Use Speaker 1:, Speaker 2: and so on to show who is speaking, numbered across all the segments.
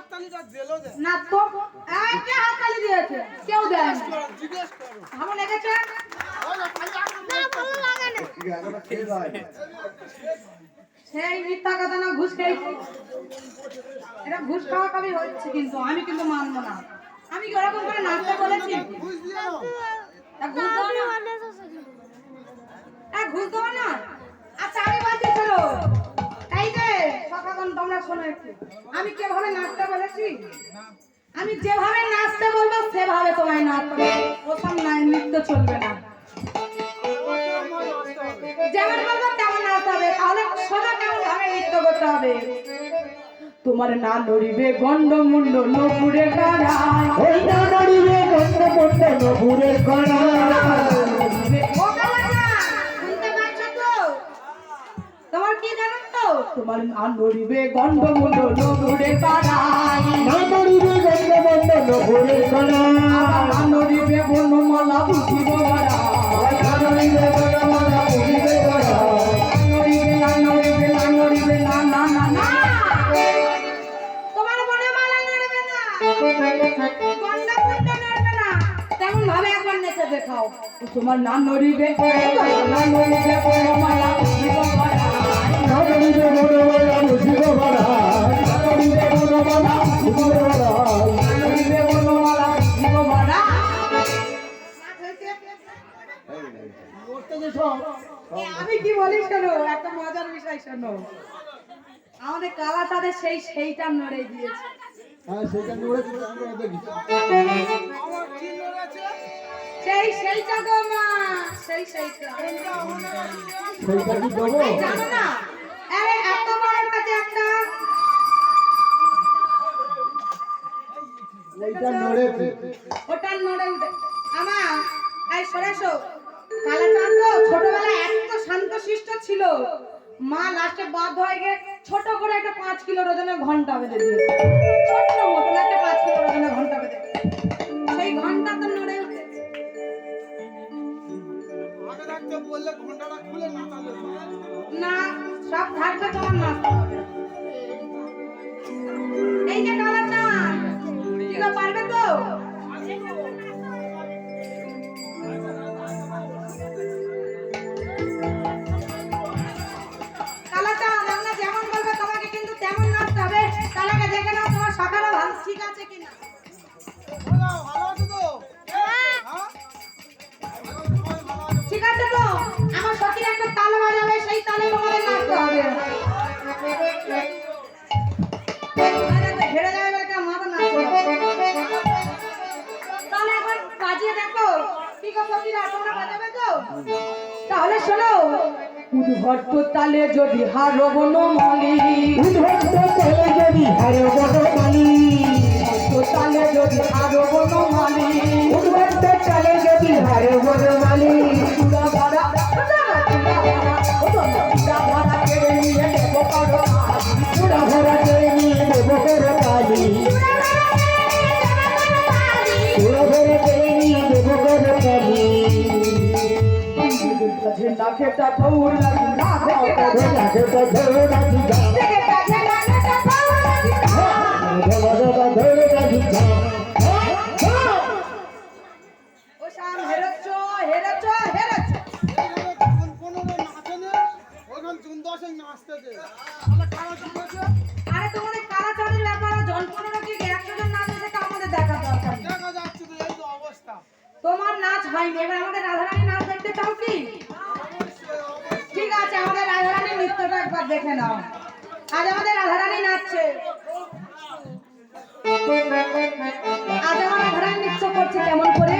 Speaker 1: হাততালিটা দিলো দে
Speaker 2: না তো এই কে হাততালি দিয়েছে কেউ দেয়
Speaker 1: জিজ্ঞেস করো
Speaker 2: ভালো লেগেছে
Speaker 1: না ভালো লাগে না
Speaker 2: সেই মিথ্যা কথা না ঘুষ খেয়েছি এটা ঘুষ খাওয়া কবি হচ্ছে কিন্তু আমি কিন্তু মানবো না আমি কি ওরকম করে নাচতে বলেছি
Speaker 1: বুঝ দিও
Speaker 2: ঘুষ দাও না ঘুষ দাও না আচ্ছা আমি বলছি চলো এই যে সকালন তোমরা শোনো একটু আমি কিভাবে নাচতে বলেছি আমি যেভাবে নাচতে বলবো সেভাবে তোমায় নাচতে হবে ওসব নৃত্য চলবে না যেমন বলবো তেমন নাচতে হবে তাহলে সোজা কেমন ভাবে নৃত্য করতে হবে তোমার না নড়িবে গন্ডমুন্ড নপুরের গাড়া
Speaker 3: ওই না নড়িবে গন্ডমুন্ড নপুরের গাড়া
Speaker 2: তোমার কি জানো তো তোমার না নড়িবে গন্ডমুন্ড নপুরের গাড়া
Speaker 3: না নড়িবে গন্ডমুন্ড নপুরের গাড়া
Speaker 2: না নড়িবে বনমালা বুঝিব গাড়া
Speaker 3: না নড়িবে বনমালা বুঝিব গাড়া
Speaker 2: নড়িবে না না না না তোমার বনমালা নড়বে না গন্ডমুন্ড নড়বে না তেমন ভাবে একবার নেচে দেখাও তোমার না নড়িবে না নড়িবে বনমালা বুঝিব গাড়া
Speaker 3: না নড়িবে বনমালা বুঝিব গাড়া না নড়িবে বনমালা বুঝিব গাড়া
Speaker 2: নড়িবে বনমালা বুঝিব গাড়া
Speaker 1: করতে যে সব
Speaker 2: আমি কি বলি শোনো একটা মজার বিষয় শোনো আমাদের কালা তাদের সেইটা নড়ে দিয়েছে
Speaker 3: হ্যাঁ সেটা নড়ে আমরা দেখি
Speaker 1: আমার কি নড়েছে
Speaker 2: সেইটা গো মা সেইটা
Speaker 3: সেইটা কি দেবো
Speaker 2: এই জানো না আরে এত বড় কাছে একটা
Speaker 3: ওইটা নড়েছে
Speaker 2: ওটা নড়ে উঠে আমা এই সরেছো কালা চাঁদ তো ছোটবেলায় এত শান্তশিষ্ট ছিল মা লাস্টে বাধ্য হয়ে গিয়ে ছোট করে একটা 5 কিলো ওজনের ঘন্টা বেঁধে দিয়েছে ছোট্ট মতন একটা 5 কিলো ওজনের ঘন্টা বেঁধে সেই ঘন্টা তো নড়ে উঠেছে
Speaker 1: আগে থাকতে বললে ঘন্টাটা খুলে নাচালে
Speaker 2: না সব থাকবে তোমার নাচতে হবে এই যে কালা চাঁদ কি গো পারবে তো কালা চাঁদ আমরা যেমন বলবে তোমাকে কিন্তু তেমন নাচতে হবে তাহলে দেখে নাও তোমার সকালে ভালো ঠিক আছে কিনা
Speaker 1: ভালো আছে তো হ্যাঁ
Speaker 2: ঠিক আছে তো আমার সখীর একটা তাল বাজাবে সেই তালে তোমাদের নাচতে হবে হেরে যাবে বলে কেউ মাথা নাচতে তাহলে একবার বাজিয়ে দেখো কি গো সখীরা তোমরা বাজাবে তো তাহলে শোনো উদ্ভট তালে যদি হারো বনমালী
Speaker 3: উদ্ভট তালে যদি হারো বনমালী
Speaker 2: তালে যদি হারো বনমালী
Speaker 3: উদ্ভট তালে যদি হারো বনমালী
Speaker 2: চূড়া ভরা কেড়ে নিয়ে দেবো কারো
Speaker 3: চূড়া ভরা করে নিয়ে দেবো করে কালি চূড়া ভরা করে নিয়ে দেবো করে কালি
Speaker 2: ঝেন্ডা খেটা ফৌর লাগি না
Speaker 3: ভোলা খেতে ধরে রাখি যা ভোলা দাদা ধরে রাখি যা
Speaker 2: ও শাম হেরেছ
Speaker 1: কোনো নাচে না ওখান চুন দশে নাচতেছে আমরা খাওয়া চলছে
Speaker 2: আরে তোমাদের কালা চাঁদের ব্যাপারে জন 15 কি 100 জন নাচ আছে আমাদের দেখা দরকার নেই।
Speaker 1: দেখা যাচ্ছে তো এই তো অবস্থা
Speaker 2: তোমার নাচ হয়নি এবার আমাদের রাধারানী নাচ দেখতে চাও কি ঠিক আছে আমাদের রাধারানী নৃত্যটা একবার দেখে নাও আজ আমাদের রাধারানী নাচছে আজ আমার রাধারানী নৃত্য করছে কেমন করে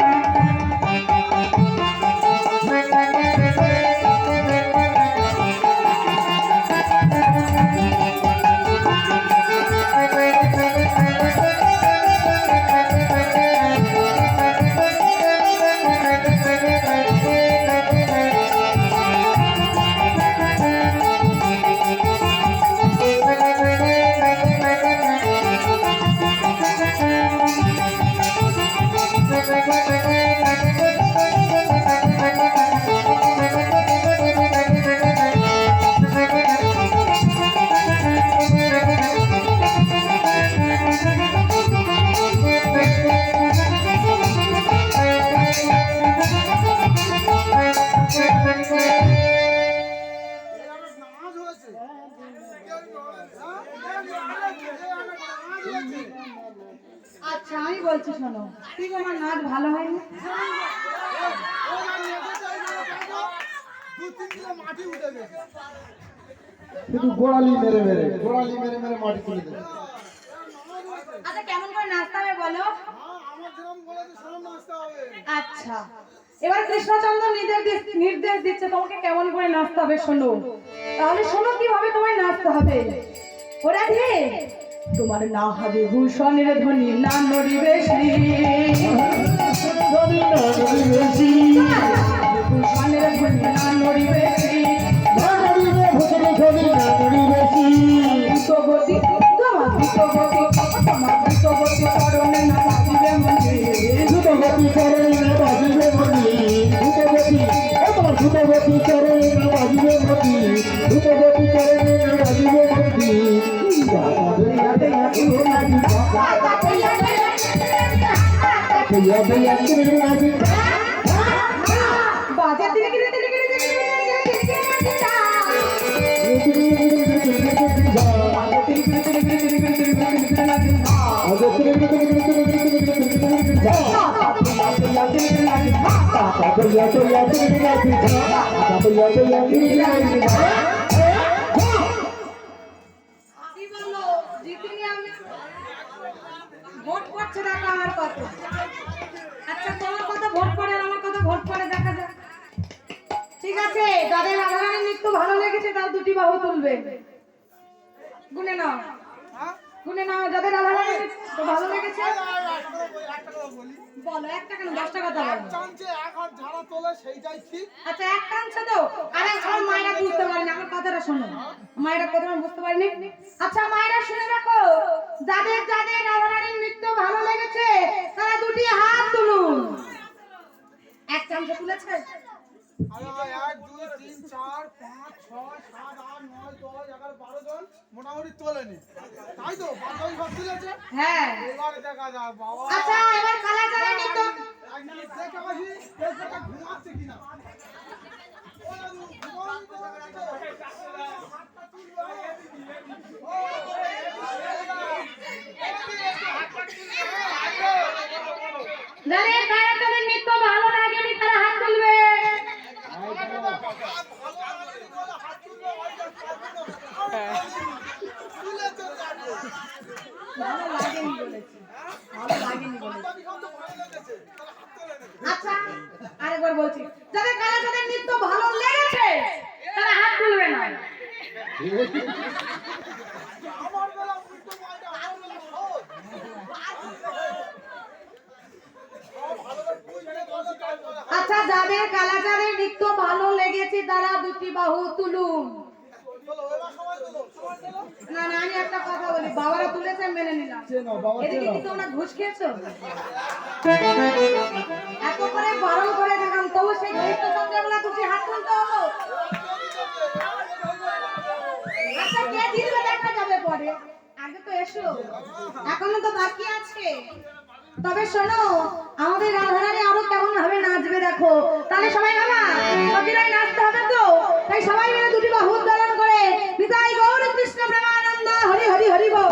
Speaker 1: হয়েছে।
Speaker 2: আচ্ছা আমি বলছি শোনো, ঠিক আমার নাচ ভালো হয়নি?
Speaker 1: ও গান নেচেছে, ওই গানে দেখো, 2-3 কিলো মাটি উঠে গেছে।
Speaker 3: শুধু গোড়ালি মেরে মেরে মাটি তুলে দেবে।
Speaker 2: আচ্ছা কেমন করে নাচতে হবে বলো?
Speaker 1: হ্যাঁ, আমার যেরকম বলেছে সেরকম নাচতে হবে।
Speaker 2: আচ্ছা এবার কৃষ্ণচন্দ্র নির্দেশ দিচ্ছে তোমাকে কেমন করে নাচতে হবে শোনো। তাহলে শোনো কিভাবে তোমায় নাচতে হবে। ওরা রে তোমার না হবে ভূষণের ধ্বনি, না নড়িবে শ্রী
Speaker 3: ধনী না ধনী বেশি,
Speaker 2: ভূষণের ধ্বনি, না নড়িবে শ্রী
Speaker 3: না ধরিবে ভূষণে ধনী না ধনী বেশি।
Speaker 2: দ্রুতগতি তোমার দ্রুতগতি, তোমার দ্রুতগতি করণে না বাজিবে মন্দির।
Speaker 3: দ্রুতগতি চরণে না বাজিবে মতি, দ্রুতগতি তোমার দ্রুতগতি চরণে না বাজিবে মতি, দ্রুতগতি চরণে না বাজিবে মতি।
Speaker 2: বাজে দিলে দিলে দিলে দিলে দিলে কি বললো জিতিনি আমি? ভোট করছে দেখো আমার কত। আচ্ছা তোমার কত ভোট করে আর আমার কত ভোট করে দেখা যাক। ঠিক আছে, যাদের রাধারানীর নৃত্য ভালো লেগেছে তাও দুটি বাহু তুলবে। গুনে নাও,
Speaker 1: হ্যাঁ?
Speaker 2: গুনে নাও যাদের রাধারানীর নৃত্য ভালো লেগেছে।
Speaker 1: একটা কথা বলি,
Speaker 2: বলো, একটা কেন 10টা কথা
Speaker 1: এক
Speaker 2: বলো।
Speaker 1: চান্সে এক হাত ঝাড়া তোলে সেইটাই ঠিক।
Speaker 2: আচ্ছা একটা আনছো তো, আর এক সময় মায়েরা বুঝতে পারেনি। আমার কথাটা শোনো, মায়েরা প্রথমে বুঝতে পারেনি। আচ্ছা মায়েরা শুনে রাখো, যাদের যাদের রাধারানীর নৃত্য ভালো লেগেছে তারা দুটি হাত তুলুন। এক চামচে তুলেছে?
Speaker 1: আরে ভাই, 1, 2, 3, 4, 5, 6, 7, 8, 9, 10, 11, 12 জন মোটামুটি তোলেনি, তাই তো? বাকি সব তুলেছে।
Speaker 2: হ্যাঁ।
Speaker 1: এবারে দেখা যাক বাবা।
Speaker 2: আচ্ছা এবার কালাচারের নৃত্য।
Speaker 1: এক মিনিট দেখে আসি, পেছনটা ঘুমাচ্ছে কিনা। ও দাদু, ঘুমাওনি তো? হাতটা তুলবে। ও,
Speaker 2: যাদের কালাচারের নৃত্য ভালো লাগেনি তারা হাত তুলবে। ভালো লাগেনি বলেছি, ভালো লাগেনি বলেছি। আচ্ছা আরেকবার বলছি, যাদের কালাচারের নৃত্য ভালো লেগেছে তারা হাত তুলবে না।
Speaker 1: আমার বেলা উল্টো পাল্টা, আমার বেলা সহজ।
Speaker 2: আচ্ছা যাদের কালাচারের নৃত্য ভালো লেগেছে তারা দুটি বাহু তুলুন।
Speaker 1: চলো, এবার সবাই তোলো, সবাই তোলো।
Speaker 2: না না আমি একটা কথা বলি, বাবারা তুলেছে মেনে নিলাম। এদিকে কি তোমরা ঘুষ খেয়েছো? এত করে বারণ করে দিলাম তবু সেই কৃষ্ণচন্দ্র বলা দুটি হাত তুলতে হলো। আচ্ছা কে জিতবে দেখা যাবে পরে, আগে তো এসো, এখনো তো বাকি আছে। তবে শোনো, আমাদের রাধারানী আরো কেমন ভাবে নাচবে দেখো। তাহলে সবাই বাবা সবাই নাচতে হবে তো, তাই সবাই মিলে দুটি বাহু উত্তোলন করে নিতাই গৌর কৃষ্ণ প্রেমানন্দ হরি হরি হরি বল।